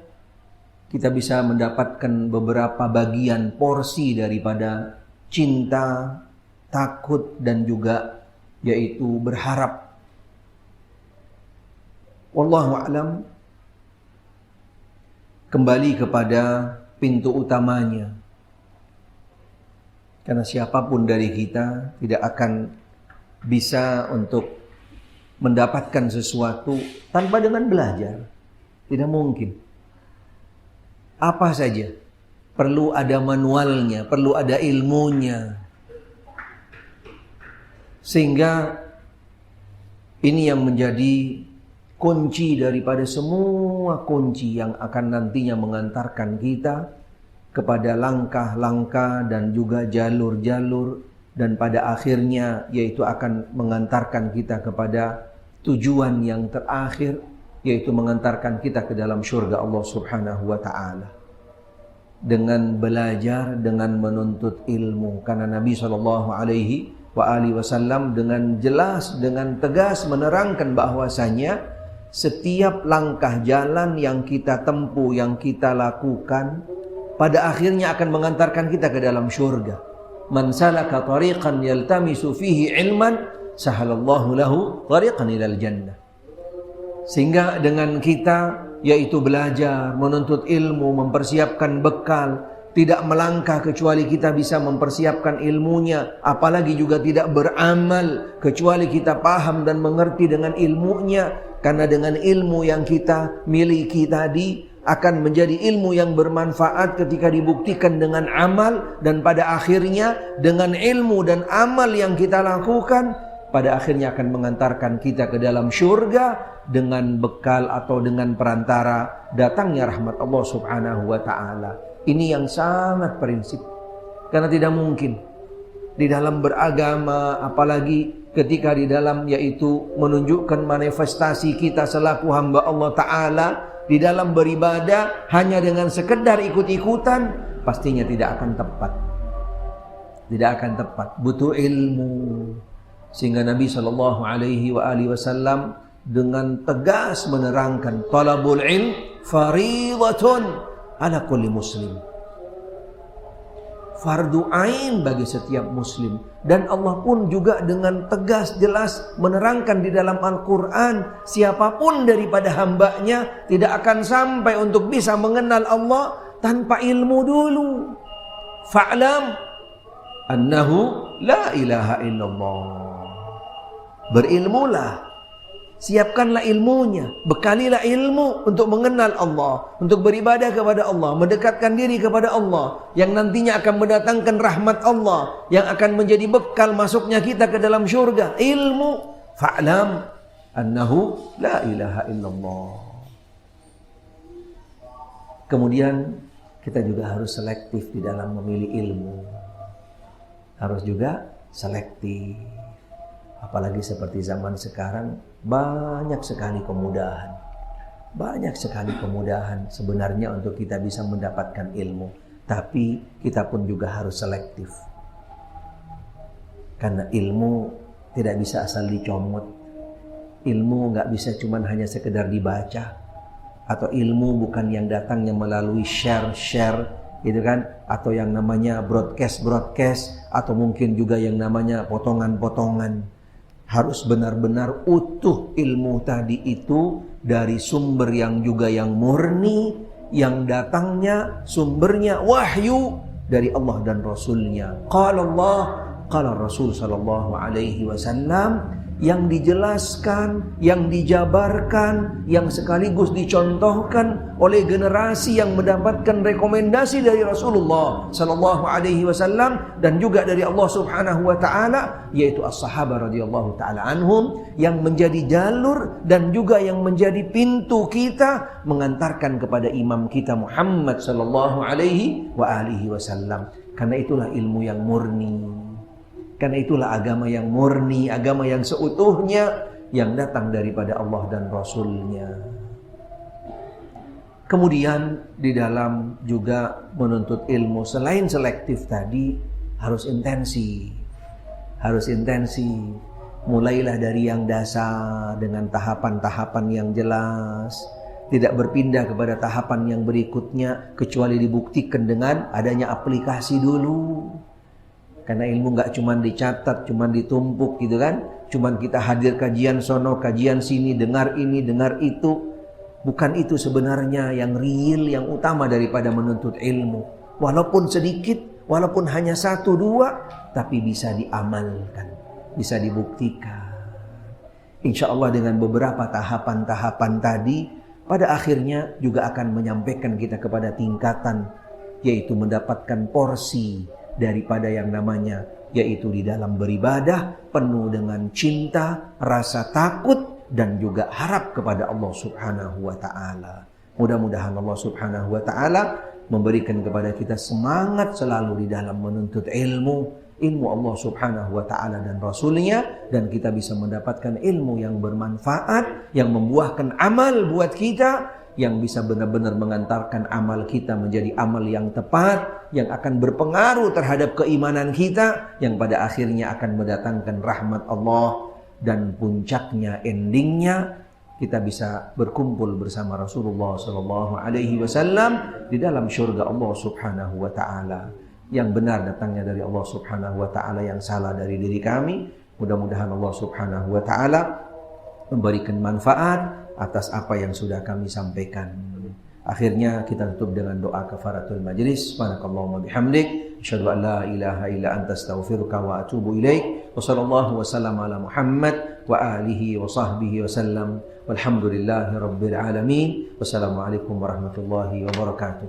kita bisa mendapatkan beberapa bagian porsi daripada cinta, takut, dan juga yaitu berharap. Wallahu a'lam. Kembali kepada pintu utamanya. Karena siapapun dari kita tidak akan bisa untuk mendapatkan sesuatu tanpa dengan belajar. Tidak mungkin. Apa saja perlu ada manualnya, perlu ada ilmunya. Sehingga ini yang menjadi kunci daripada semua kunci yang akan nantinya mengantarkan kita kepada langkah-langkah dan juga jalur-jalur, dan pada akhirnya yaitu akan mengantarkan kita kepada tujuan yang terakhir, yaitu mengantarkan kita ke dalam surga Allah Subhanahu wa Ta'ala. Dengan belajar, dengan menuntut ilmu. Karena Nabi SAW dengan jelas, dengan tegas menerangkan bahwasanya setiap langkah jalan yang kita tempuh, yang kita lakukan, pada akhirnya akan mengantarkan kita ke dalam surga. Man salaka tariqan yaltamisu fihi ilman, sahalallahu lahu tariqan ilal jannah. Sehingga dengan kita yaitu belajar, menuntut ilmu, mempersiapkan bekal, tidak melangkah kecuali kita bisa mempersiapkan ilmunya, apalagi juga tidak beramal kecuali kita paham dan mengerti dengan ilmunya. Karena dengan ilmu yang kita miliki tadi akan menjadi ilmu yang bermanfaat ketika dibuktikan dengan amal, dan pada akhirnya dengan ilmu dan amal yang kita lakukan pada akhirnya akan mengantarkan kita ke dalam surga dengan bekal atau dengan perantara datangnya rahmat Allah Subhanahu wa Ta'ala. Ini yang sangat prinsip, karena tidak mungkin di dalam beragama, apalagi ketika di dalam yaitu menunjukkan manifestasi kita selaku hamba Allah Ta'ala, di dalam beribadah hanya dengan sekedar ikut-ikutan, pastinya tidak akan tepat. Tidak akan tepat, butuh ilmu. Sehingga Nabi SAW dengan tegas menerangkan, talabul ilm faridatun ala kulli muslim. Fardu ain bagi setiap muslim. Dan Allah pun juga dengan tegas jelas menerangkan di dalam Al-Quran, siapapun daripada hambanya tidak akan sampai untuk bisa mengenal Allah tanpa ilmu dulu. Fa'lam annahu la ilaha illallah. Berilmulah, siapkanlah ilmunya, bekalilah ilmu untuk mengenal Allah, untuk beribadah kepada Allah, mendekatkan diri kepada Allah, yang nantinya akan mendatangkan rahmat Allah, yang akan menjadi bekal masuknya kita ke dalam syurga. Ilmu. Fa'lam annahu la ilaha illallah. Kemudian kita juga harus selektif di dalam memilih ilmu. Harus juga selektif. Apalagi seperti zaman sekarang, banyak sekali kemudahan. Banyak sekali kemudahan sebenarnya untuk kita bisa mendapatkan ilmu. Tapi kita pun juga harus selektif. Karena ilmu tidak bisa asal dicomot. Ilmu nggak bisa cuman hanya sekedar dibaca. Atau ilmu bukan yang datangnya melalui share, gitu kan? Atau yang namanya broadcast, atau mungkin juga yang namanya potongan-potongan. Harus benar-benar utuh ilmu tadi itu dari sumber yang juga yang murni, yang datangnya sumbernya wahyu dari Allah dan Rasulnya. Qala Allah, qala Rasul sallallahu alaihi wasallam, yang dijelaskan, yang dijabarkan, yang sekaligus dicontohkan oleh generasi yang mendapatkan rekomendasi dari Rasulullah sallallahu alaihi wasallam dan juga dari Allah Subhanahu wa taala, yaitu as-sahabah radhiyallahu taala anhum, yang menjadi jalur dan juga yang menjadi pintu kita mengantarkan kepada imam kita Muhammad sallallahu alaihi wasallam. Karena itulah ilmu yang murni. Karena itulah agama yang murni, agama yang seutuhnya, yang datang daripada Allah dan Rasul-Nya. Kemudian di dalam juga menuntut ilmu, selain selektif tadi, harus intensi. Harus intensi. Mulailah dari yang dasar dengan tahapan-tahapan yang jelas. Tidak berpindah kepada tahapan yang berikutnya, kecuali dibuktikan dengan adanya aplikasi dulu. Karena ilmu nggak cuma dicatat, cuma ditumpuk gitu kan. Cuma kita hadir kajian sono, kajian sini, dengar ini, dengar itu. Bukan itu sebenarnya yang real, yang utama daripada menuntut ilmu. Walaupun sedikit, walaupun hanya 1, 2, tapi bisa diamalkan, bisa dibuktikan. Insya Allah dengan beberapa tahapan-tahapan tadi, pada akhirnya juga akan menyampaikan kita kepada tingkatan, yaitu mendapatkan porsi daripada yang namanya, yaitu di dalam beribadah penuh dengan cinta, rasa takut, dan juga harap kepada Allah Subhanahu wa ta'ala. Mudah-mudahan Allah Subhanahu wa ta'ala memberikan kepada kita semangat selalu di dalam menuntut ilmu Allah Subhanahu wa ta'ala dan Rasulnya, dan kita bisa mendapatkan ilmu yang bermanfaat, yang membuahkan amal buat kita, yang bisa benar-benar mengantarkan amal kita menjadi amal yang tepat, yang akan berpengaruh terhadap keimanan kita, yang pada akhirnya akan mendatangkan rahmat Allah, dan puncaknya, endingnya, kita bisa berkumpul bersama Rasulullah sallallahu alaihi wasallam di dalam syurga Allah Subhanahu wa ta'ala. Yang benar datangnya dari Allah Subhanahu wa ta'ala, yang salah dari diri kami. Mudah-mudahan Allah Subhanahu wa ta'ala memberikan manfaat atas apa yang sudah kami sampaikan. Akhirnya kita tutup dengan doa kafaratul majlis. Subhanakallahumma bihamdik, asyhadu an la ilaha illa anta, astaghfiruka wa atubu ilaik. Wa sallallahu wasallam ala Muhammad wa alihi wa sahbihi wasallam. Walhamdulillahi rabbil alamin. Wassalamualaikum warahmatullahi wabarakatuh.